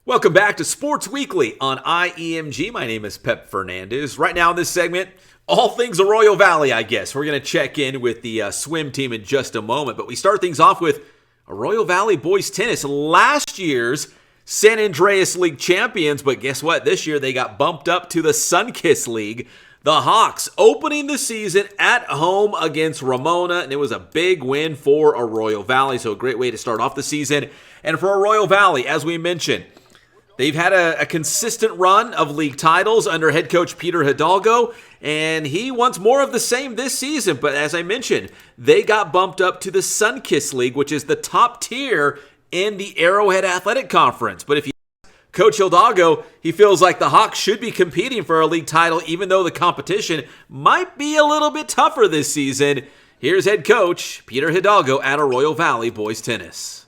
Welcome back to Sports Weekly on IEMG. My name is Pep Fernandez. Right now in this segment, all things Arroyo Valley, I guess. We're going to check in with the swim team in just a moment, but we start things off with Arroyo Valley boys tennis. Last year's San Andreas League champions, but guess what? This year they got bumped up to the Sunkist League. The Hawks opening the season at home against Ramona, and it was a big win for Arroyo Valley, so a great way to start off the season. And for Arroyo Valley, as we mentioned, they've had a consistent run of league titles under head coach Peter Hidalgo, and he wants more of the same this season. But as I mentioned, they got bumped up to the Sunkist League, which is the top tier in the Arrowhead Athletic Conference. But if you ask Coach Hidalgo, he feels like the Hawks should be competing for a league title, even though the competition might be a little bit tougher this season. Here's head coach Peter Hidalgo at Arroyo Valley boys tennis.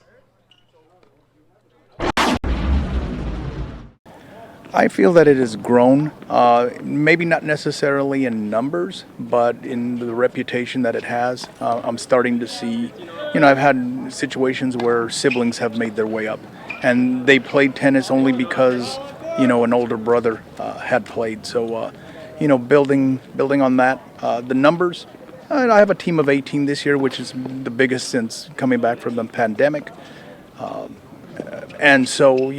I feel that it has grown, maybe not necessarily in numbers, but in the reputation that it has. I'm starting to see, I've had situations where siblings have made their way up, and they played tennis only because, an older brother had played. So, building on that, the numbers, I have a team of 18 this year, which is the biggest since coming back from the pandemic. And so,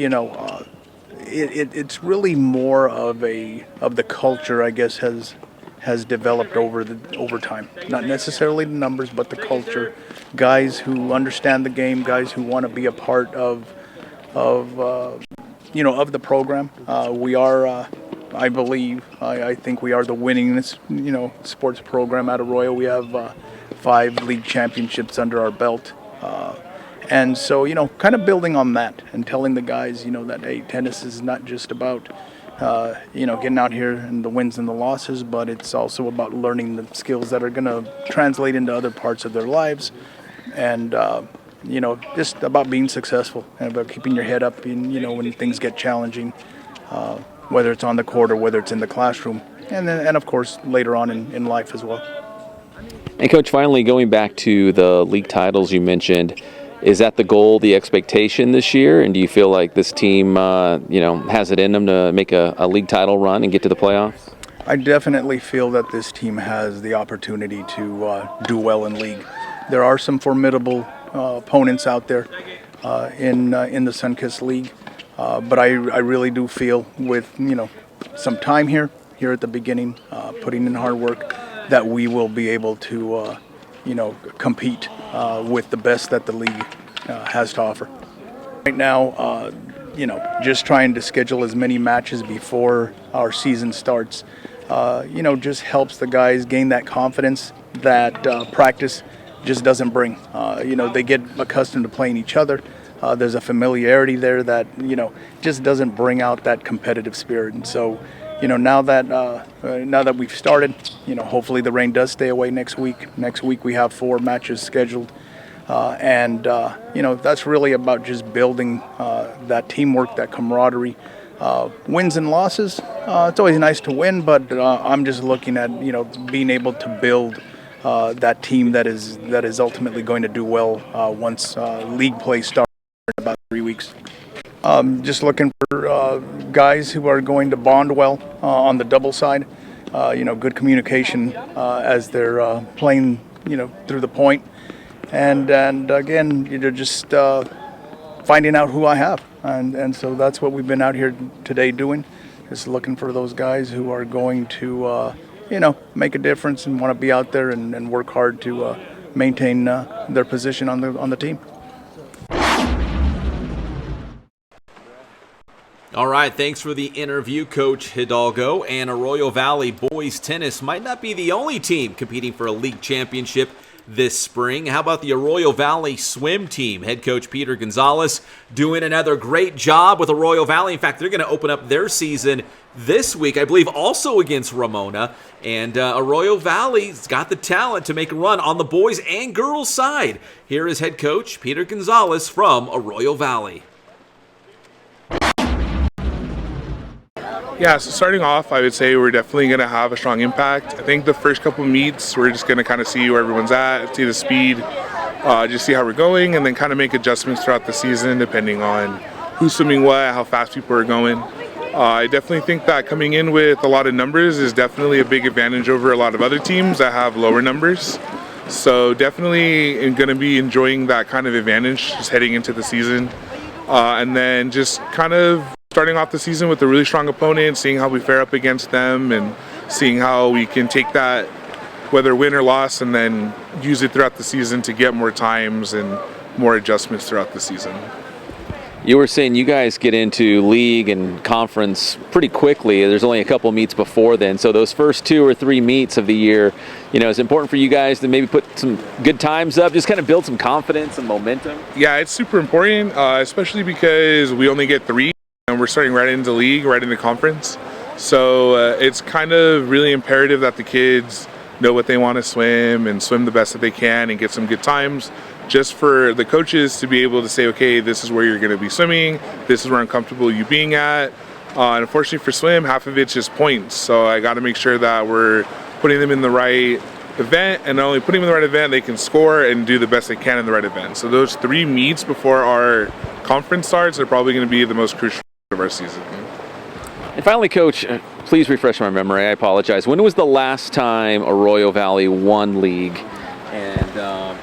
it's really more of the culture, I guess, has developed over time. Not necessarily the numbers, but the culture. Guys who understand the game, guys who want to be a part of the program. We are, I believe, I think we are the winningest, sports program at Arroyo. We have 5 league championships under our belt. And so, kind of building on that and telling the guys, that, hey, tennis is not just about, getting out here and the wins and the losses, but it's also about learning the skills that are going to translate into other parts of their lives. And, just about being successful and about keeping your head up, when things get challenging, whether it's on the court or whether it's in the classroom. And of course, later on in life as well. And, Coach, finally going back to the league titles you mentioned, is that the goal, the expectation this year? And do you feel like this team, has it in them to make a league title run and get to the playoffs? I definitely feel that this team has the opportunity to do well in league. There are some formidable opponents out there in the Sunkist League, but I really do feel with some time here at the beginning, putting in hard work, that we will be able to compete with the best that the league has to offer. Right now, just trying to schedule as many matches before our season starts, just helps the guys gain that confidence that practice just doesn't bring. They get accustomed to playing each other. There's a familiarity there that, just doesn't bring out that competitive spirit. And so, now that we've started, hopefully the rain does stay away next week. Next week we have 4 matches scheduled. And that's really about just building that teamwork, that camaraderie. Wins and losses, it's always nice to win, but I'm just looking at, being able to build that team that is ultimately going to do well once league play starts in about 3 weeks. Just looking for guys who are going to bond well on the double side. Good communication as they're playing, through the point. And again, just finding out who I have. And so that's what we've been out here today doing, is looking for those guys who are going to, make a difference and want to be out there and work hard to maintain their position on the team. All right, thanks for the interview, Coach Hidalgo. And Arroyo Valley boys tennis might not be the only team competing for a league championship this spring. How about the Arroyo Valley swim team? Head coach Peter Gonzalez doing another great job with Arroyo Valley. In fact, they're going to open up their season this week, I believe, also against Ramona. And Arroyo Valley's got the talent to make a run on the boys and girls side. Here is head coach Peter Gonzalez from Arroyo Valley. Yeah, so starting off, I would say we're definitely going to have a strong impact. I think the first couple meets, we're just going to kind of see where everyone's at, see the speed, just see how we're going, and then kind of make adjustments throughout the season depending on who's swimming what, how fast people are going. I definitely think that coming in with a lot of numbers is definitely a big advantage over a lot of other teams that have lower numbers. So definitely going to be enjoying that kind of advantage just heading into the season. And then just kind of starting off the season with a really strong opponent, seeing how we fare up against them and seeing how we can take that, whether win or loss, and then use it throughout the season to get more times and more adjustments throughout the season. You were saying you guys get into league and conference pretty quickly. There's only a couple meets before then. So those first 2 or 3 meets of the year, it's important for you guys to maybe put some good times up, just kind of build some confidence and momentum. Yeah, it's super important, especially because we only get 3 and we're starting right into league, right into conference. So it's kind of really imperative that the kids know what they want to swim and swim the best that they can and get some good times, just for the coaches to be able to say, okay, this is where you're going to be swimming, this is where I'm comfortable you being at. And unfortunately for swim, half of it's just points, so I got to make sure that we're putting them in the right event, and not only putting them in the right event, they can score and do the best they can in the right event. So those 3 meets before our conference starts are probably going to be the most crucial of our season. And finally, Coach, please refresh my memory. I apologize. When was the last time Arroyo Valley won league? And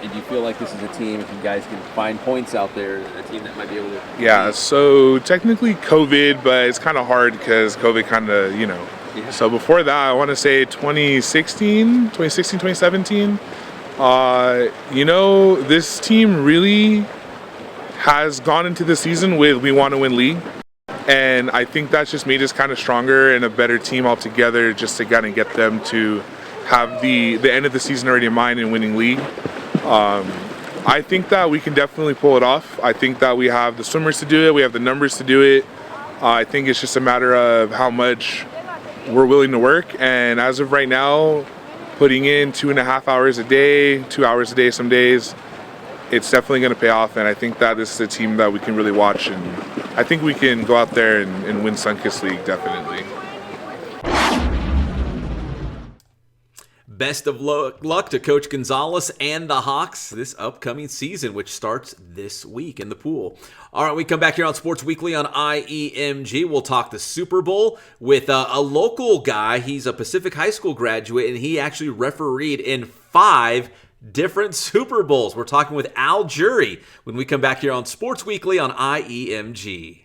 do you feel like this is a team, if you guys can find points out there, a team that might be able to compete? Yeah, so technically COVID, but it's kind of hard because COVID kind of, Yeah. So before that, I want to say 2016, 2017. This team really has gone into the season with we want to win league. And I think that's just made us kind of stronger and a better team altogether, just to kind of get them to have the end of the season already in mind and winning league. I think that we can definitely pull it off. I think that we have the swimmers to do it. We have the numbers to do it. I think it's just a matter of how much we're willing to work. And as of right now, putting in 2.5 hours a day, 2 hours a day some days, it's definitely going to pay off. And I think that this is a team that we can really watch. And I think we can go out there and win Sunkist League, definitely. Best of luck to Coach Gonzalez and the Hawks this upcoming season, which starts this week in the pool. All right, we come back here on Sports Weekly on IEMG. We'll talk the Super Bowl with a local guy. He's a Pacific High School graduate, and he actually refereed in 5 different Super Bowls. We're talking with Al Jury when we come back here on Sports Weekly on IEMG.